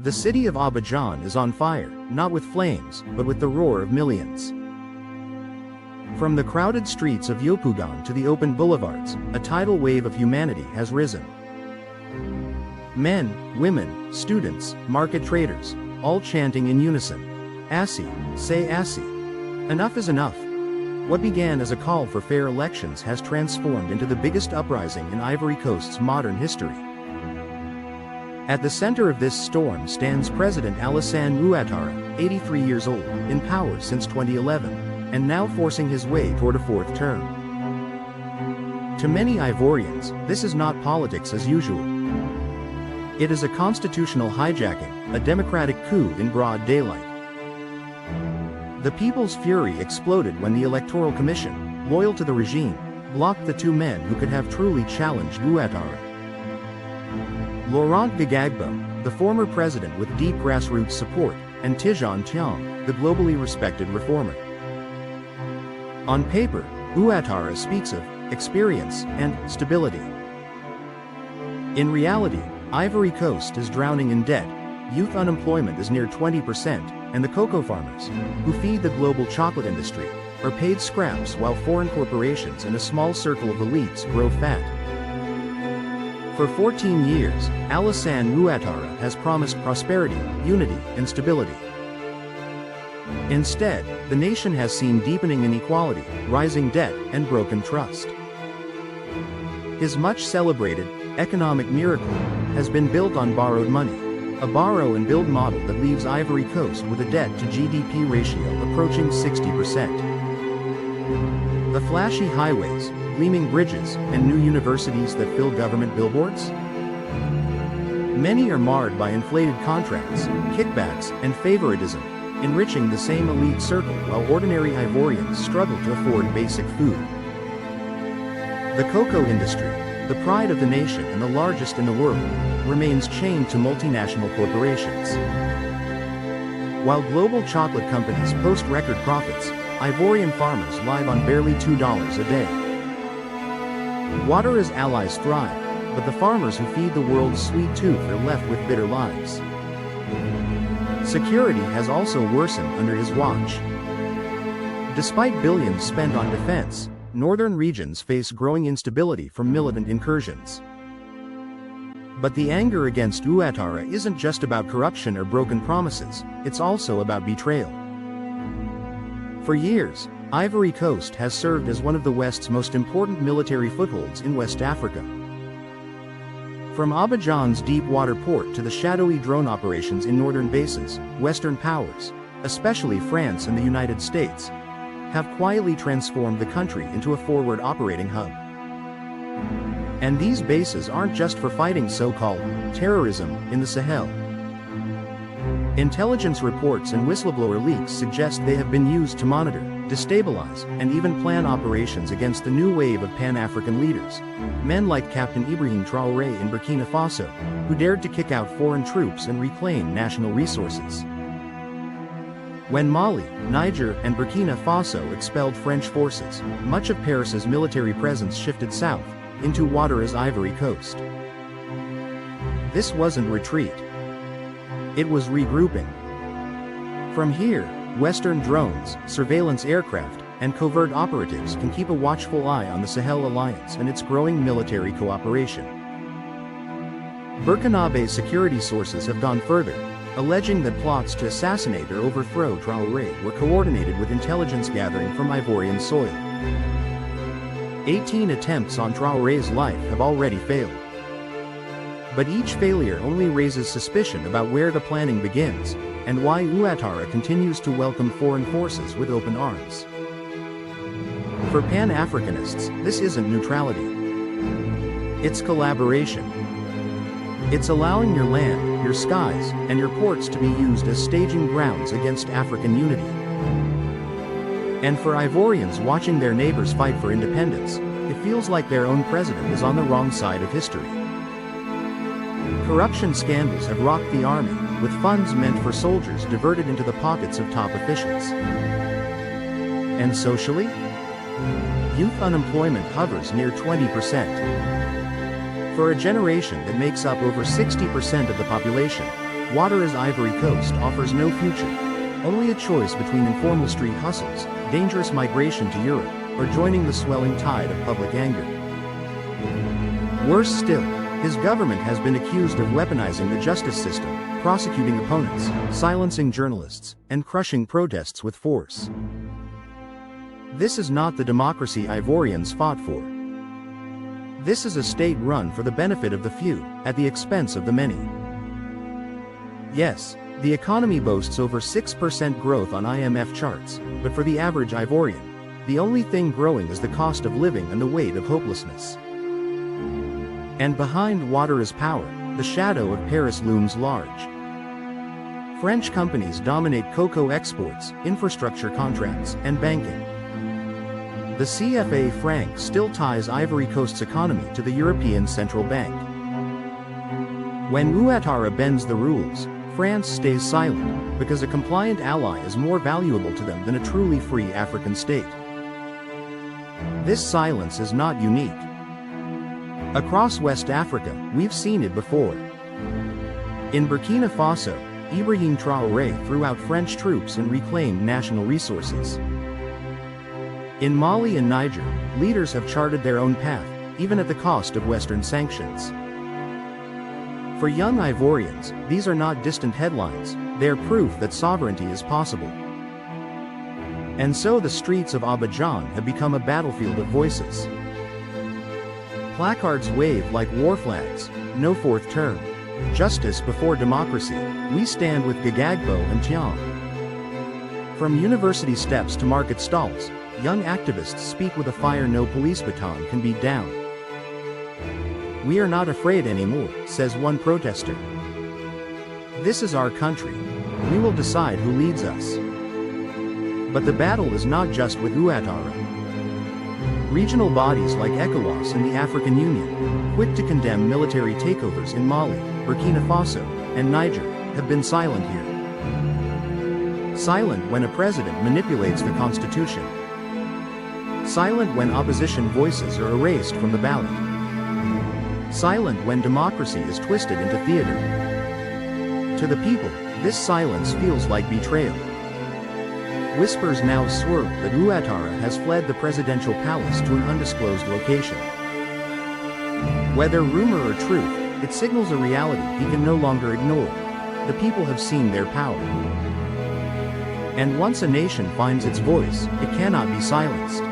The city of Abidjan is on fire, not with flames, but with the roar of millions. From the crowded streets of Yopougon to the open boulevards, a tidal wave of humanity has risen. Men, women, students, market traders, all chanting in unison. Assi, say Assi. Enough is enough. What began as a call for fair elections has transformed into the biggest uprising in Ivory Coast's modern history. At the center of this storm stands President Alassane Ouattara, 83 years old, in power since 2011, and now forcing his way toward a fourth term. To many Ivorians, this is not politics as usual. It is a constitutional hijacking, a democratic coup in broad daylight. The people's fury exploded when the Electoral Commission, loyal to the regime, blocked the two men who could have truly challenged Ouattara. Laurent Gbagbo, the former president with deep grassroots support, and Tidjane Thiam, the globally respected reformer. On paper, Ouattara speaks of experience and stability. In reality, Ivory Coast is drowning in debt, youth unemployment is near 20%, and the cocoa farmers, who feed the global chocolate industry, are paid scraps while foreign corporations and a small circle of elites grow fat. For 14 years, Alassane Ouattara has promised prosperity, unity, and stability. Instead, the nation has seen deepening inequality, rising debt, and broken trust. His much-celebrated economic miracle has been built on borrowed money, a borrow-and-build model that leaves Ivory Coast with a debt-to-GDP ratio approaching 60%. The flashy highways, gleaming bridges, and new universities that fill government billboards? Many are marred by inflated contracts, kickbacks, and favoritism, enriching the same elite circle while ordinary Ivorians struggle to afford basic food. The cocoa industry, the pride of the nation and the largest in the world, remains chained to multinational corporations. While global chocolate companies post record profits, Ivorian farmers live on barely $2 a day. Ouattara's allies thrive, but the farmers who feed the world's sweet tooth are left with bitter lives. Security has also worsened under his watch. Despite billions spent on defense, northern regions face growing instability from militant incursions. But the anger against Ouattara isn't just about corruption or broken promises, it's also about betrayal. For years, Ivory Coast has served as one of the West's most important military footholds in West Africa. From Abidjan's deep-water port to the shadowy drone operations in northern bases, Western powers, especially France and the United States, have quietly transformed the country into a forward operating hub. And these bases aren't just for fighting so-called terrorism in the Sahel. Intelligence reports and whistleblower leaks suggest they have been used to monitor, destabilize, and even plan operations against the new wave of Pan-African leaders, men like Captain Ibrahim Traoré in Burkina Faso, who dared to kick out foreign troops and reclaim national resources. When Mali, Niger, and Burkina Faso expelled French forces, much of Paris's military presence shifted south, into Ouattara's Ivory Coast. This wasn't retreat. It was regrouping. From here, Western drones, surveillance aircraft, and covert operatives can keep a watchful eye on the Sahel Alliance and its growing military cooperation. Burkinabe security sources have gone further, alleging that plots to assassinate or overthrow Traoré were coordinated with intelligence gathering from Ivorian soil. 18 attempts on Traoré's life have already failed. But each failure only raises suspicion about where the planning begins, and why Ouattara continues to welcome foreign forces with open arms. For Pan-Africanists, this isn't neutrality. It's collaboration. It's allowing your land, your skies, and your ports to be used as staging grounds against African unity. And for Ivorians watching their neighbors fight for independence, it feels like their own president is on the wrong side of history. Corruption scandals have rocked the army, with funds meant for soldiers diverted into the pockets of top officials. And socially? Youth unemployment hovers near 20%. For a generation that makes up over 60% of the population, Ouattara's Ivory Coast offers no future. Only a choice between informal street hustles, dangerous migration to Europe, or joining the swelling tide of public anger. Worse still, his government has been accused of weaponizing the justice system, prosecuting opponents, silencing journalists, and crushing protests with force. This is not the democracy Ivorians fought for. This is a state run for the benefit of the few, at the expense of the many. Yes, the economy boasts over 6% growth on IMF charts, but for the average Ivorian, the only thing growing is the cost of living and the weight of hopelessness. And behind Ouattara's power, the shadow of Paris looms large. French companies dominate cocoa exports, infrastructure contracts, and banking. The CFA franc still ties Ivory Coast's economy to the European Central Bank. When Ouattara bends the rules, France stays silent, because a compliant ally is more valuable to them than a truly free African state. This silence is not unique. Across West Africa, we've seen it before. In Burkina Faso, Ibrahim Traoré threw out French troops and reclaimed national resources. In Mali and Niger, leaders have charted their own path, even at the cost of Western sanctions. For young Ivorians, these are not distant headlines, they are proof that sovereignty is possible. And so the streets of Abidjan have become a battlefield of voices. Placards wave like war flags, no fourth term. Justice before democracy, we stand with Gagagbo and Tiam. From university steps to market stalls, young activists speak with a fire no police baton can beat down. We are not afraid anymore, says one protester. This is our country. We will decide who leads us. But the battle is not just with Ouattara. Regional bodies like ECOWAS and the African Union, quick to condemn military takeovers in Mali, Burkina Faso, and Niger, have been silent here. Silent when a president manipulates the constitution. Silent when opposition voices are erased from the ballot. Silent when democracy is twisted into theater. To the people, this silence feels like betrayal. Whispers now swirl that Ouattara has fled the presidential palace to an undisclosed location. Whether rumor or truth, it signals a reality he can no longer ignore. The people have seen their power. And once a nation finds its voice, it cannot be silenced.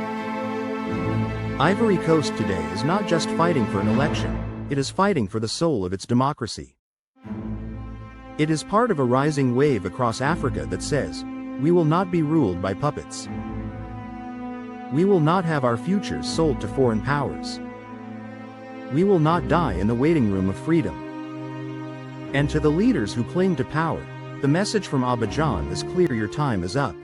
Ivory Coast today is not just fighting for an election, it is fighting for the soul of its democracy. It is part of a rising wave across Africa that says, we will not be ruled by puppets. We will not have our futures sold to foreign powers. We will not die in the waiting room of freedom. And to the leaders who cling to power, the message from Abidjan is clear: your time is up.